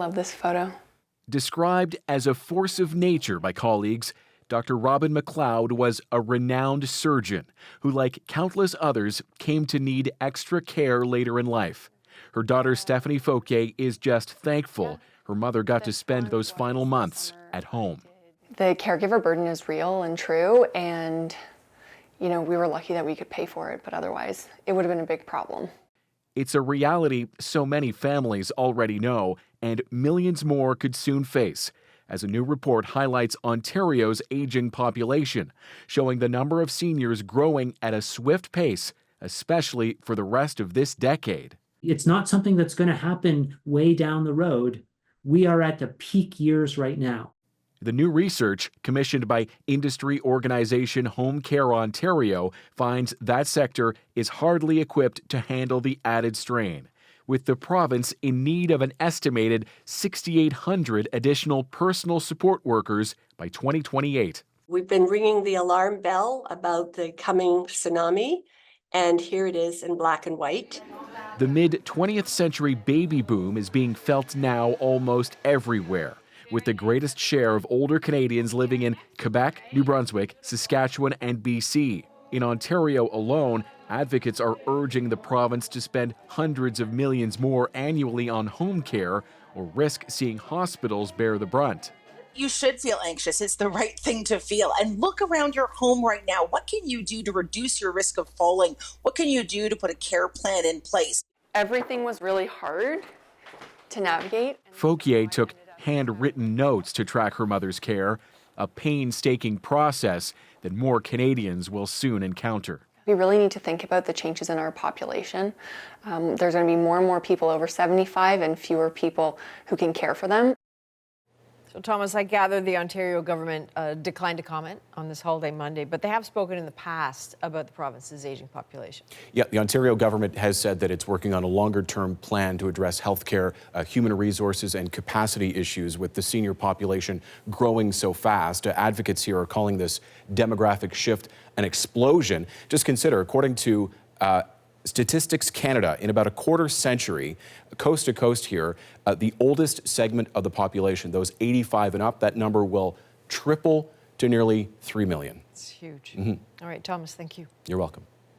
Love this photo. Described as a force of nature by colleagues, Dr. Robin McLeod was a renowned surgeon who, like countless others, came to need extra care later in life. Her daughter Stephanie Fauquier is just thankful her mother got to spend those final months at home. The caregiver burden is real and true, and we were lucky that we could pay for it, but otherwise it would have been a big problem. It's a reality so many families already know, and millions more could soon face, as a new report highlights Ontario's aging population, showing the number of seniors growing at a swift pace, especially for the rest of this decade. It's not something that's going to happen way down the road. We are at the peak years right now. The new research, commissioned by industry organization Home Care Ontario, finds that sector is hardly equipped to handle the added strain, with the province in need of an estimated 6,800 additional personal support workers by 2028. We've been ringing the alarm bell about the coming tsunami, and here it is in black and white. The mid-20th century baby boom is being felt now almost everywhere, with the greatest share of older Canadians living in Quebec, New Brunswick, Saskatchewan, and BC. In Ontario alone, advocates are urging the province to spend hundreds of millions more annually on home care or risk seeing hospitals bear the brunt. You should feel anxious. It's the right thing to feel. And look around your home right now. What can you do to reduce your risk of falling? What can you do to put a care plan in place? Everything was really hard to navigate. Fauquier took handwritten notes to track her mother's care, a painstaking process that more Canadians will soon encounter. We really need to think about the changes in our population. There's going to be more and more people over 75 and fewer people who can care for them. So, Thomas, I gather the Ontario government declined to comment on this holiday Monday, but they have spoken in the past about the province's aging population. Yeah, the Ontario government has said that it's working on a longer-term plan to address healthcare, human resources, and capacity issues with the senior population growing so fast. Advocates here are calling this demographic shift an explosion. Just consider, according to Statistics Canada, in about a quarter century, coast to coast here, the oldest segment of the population, those 85 and up, that number will triple to nearly 3 million. It's huge. All right, Thomas, thank you. You're welcome.